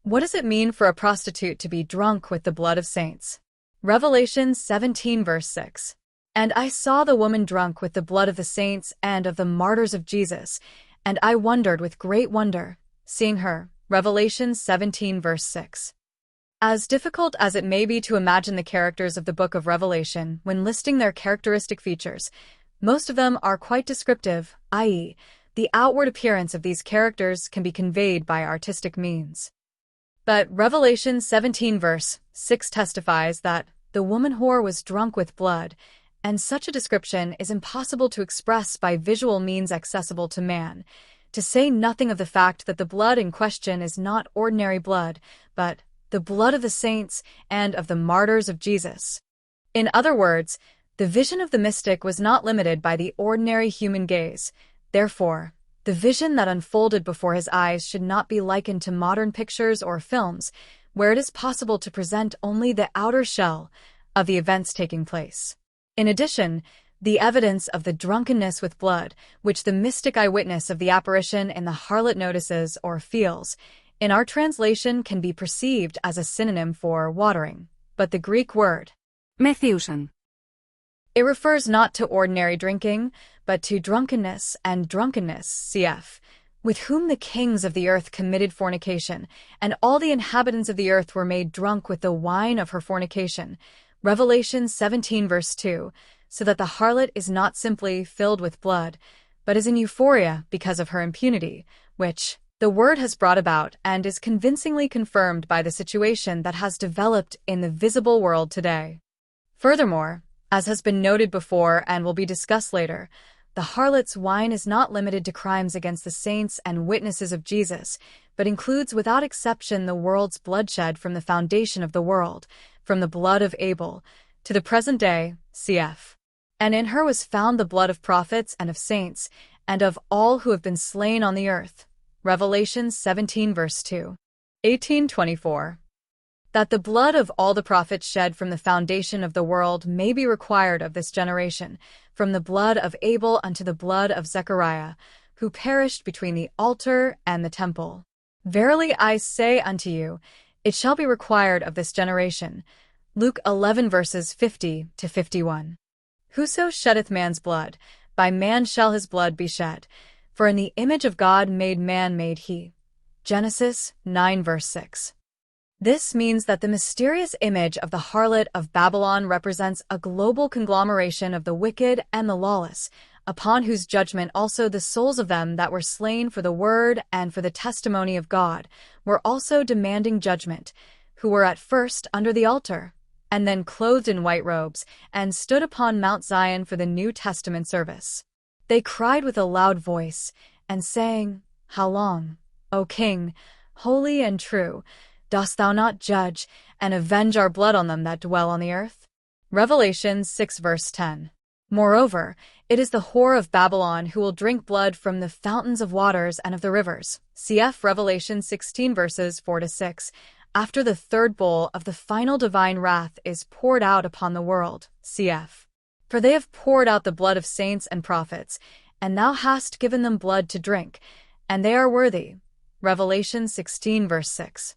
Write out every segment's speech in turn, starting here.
What does it mean for a prostitute to be drunk with the blood of saints? Revelation 17 verse 6. And I saw the woman drunk with the blood of the saints and of the martyrs of Jesus, and I wondered with great wonder, seeing her. Revelation 17 verse 6. As difficult as it may be to imagine the characters of the book of Revelation when listing their characteristic features, most of them are quite descriptive, i.e., the outward appearance of these characters can be conveyed by artistic means. But Revelation 17 verse 6 testifies that the woman whore was drunk with blood, and such a description is impossible to express by visual means accessible to man, to say nothing of the fact that the blood in question is not ordinary blood, but the blood of the saints and of the martyrs of Jesus. In other words, the vision of the mystic was not limited by the ordinary human gaze. Therefore, the vision that unfolded before his eyes should not be likened to modern pictures or films, where it is possible to present only the outer shell of the events taking place. In addition, the evidence of the drunkenness with blood, which the mystic eyewitness of the apparition in the harlot notices or feels, in our translation can be perceived as a synonym for watering, but the Greek word Metheusan. It refers not to ordinary drinking, but to drunkenness and drunkenness, cf. with whom the kings of the earth committed fornication, and all the inhabitants of the earth were made drunk with the wine of her fornication. Revelation 17 verse 2, so that the harlot is not simply filled with blood, but is in euphoria because of her impunity, which the word has brought about and is convincingly confirmed by the situation that has developed in the visible world today. Furthermore, as has been noted before and will be discussed later, the harlot's wine is not limited to crimes against the saints and witnesses of Jesus, but includes without exception the world's bloodshed from the foundation of the world, from the blood of Abel, to the present day, cf. And in her was found the blood of prophets and of saints, and of all who have been slain on the earth. Revelation 17 verse 2. 1824. That the blood of all the prophets shed from the foundation of the world may be required of this generation, from the blood of Abel unto the blood of Zechariah, who perished between the altar and the temple. Verily I say unto you, it shall be required of this generation. Luke 11 verses 50 to 51. Whoso sheddeth man's blood, by man shall his blood be shed. For in the image of God made man made he. Genesis 9 verse 6. This means that the mysterious image of the harlot of Babylon represents a global conglomeration of the wicked and the lawless, upon whose judgment also the souls of them that were slain for the word and for the testimony of God were also demanding judgment, who were at first under the altar, and then clothed in white robes, and stood upon Mount Zion for the New Testament service. They cried with a loud voice, and sang, How long, O King, holy and true, dost thou not judge, and avenge our blood on them that dwell on the earth? Revelation 6 verse 10. Moreover, it is the whore of Babylon who will drink blood from the fountains of waters and of the rivers. Cf. Revelation 16 verses 4 to 6. After the third bowl of the final divine wrath is poured out upon the world. Cf. For they have poured out the blood of saints and prophets, and thou hast given them blood to drink, and they are worthy. Revelation 16 verse 6.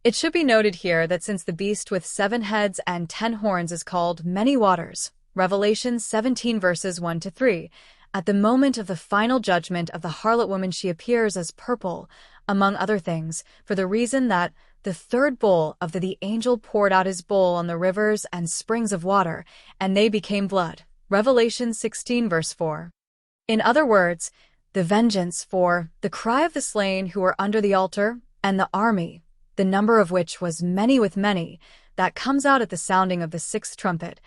It should be noted here that since the beast with 7 heads and 10 horns is called Many Waters, Revelation 17 verses 1 to 3, at the moment of the final judgment of the harlot woman she appears as purple, among other things, for the reason that the third bowl of the angel poured out his bowl on the rivers and springs of water, and they became blood. Revelation 16 verse 4. In other words, the vengeance for the cry of the slain who were under the altar, and the army, the number of which was many with many, that comes out at the sounding of the 6th trumpet.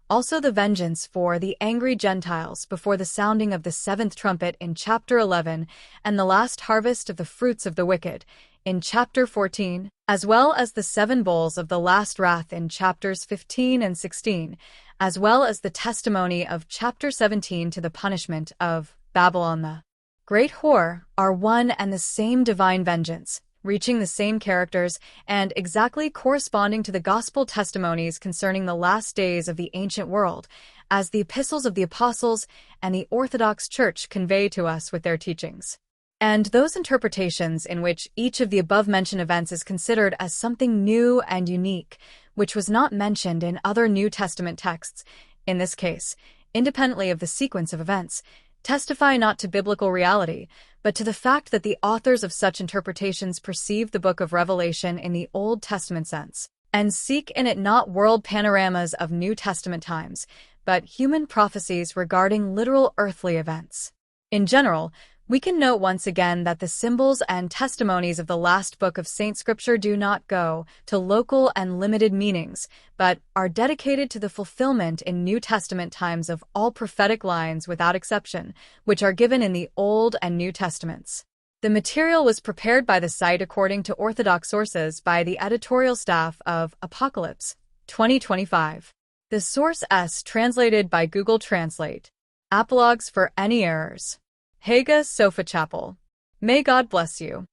Also the vengeance for the angry Gentiles before the sounding of the 7th trumpet in chapter 11, and the last harvest of the fruits of the wicked in chapter 14, as well as the 7 bowls of the last wrath in chapters 15 and 16, as well as the testimony of chapter 17 to the punishment of Babylon the great whore, are one and the same divine vengeance, reaching the same characters and exactly corresponding to the gospel testimonies concerning the last days of the ancient world, as the epistles of the apostles and the Orthodox Church convey to us with their teachings. And those interpretations in which each of the above-mentioned events is considered as something new and unique, which was not mentioned in other New Testament texts, in this case, independently of the sequence of events, testify not to biblical reality, but to the fact that the authors of such interpretations perceive the book of Revelation in the Old Testament sense, and seek in it not world panoramas of New Testament times, but human prophecies regarding literal earthly events. In general, we can note once again that the symbols and testimonies of the last book of Saint Scripture do not go to local and limited meanings, but are dedicated to the fulfillment in New Testament times of all prophetic lines without exception, which are given in the Old and New Testaments. The material was prepared by the site according to Orthodox sources by the editorial staff of Apocalypse 2025. The source S translated by Google Translate. Apologues for any errors. Hagia Sophia Chapel. May God bless you.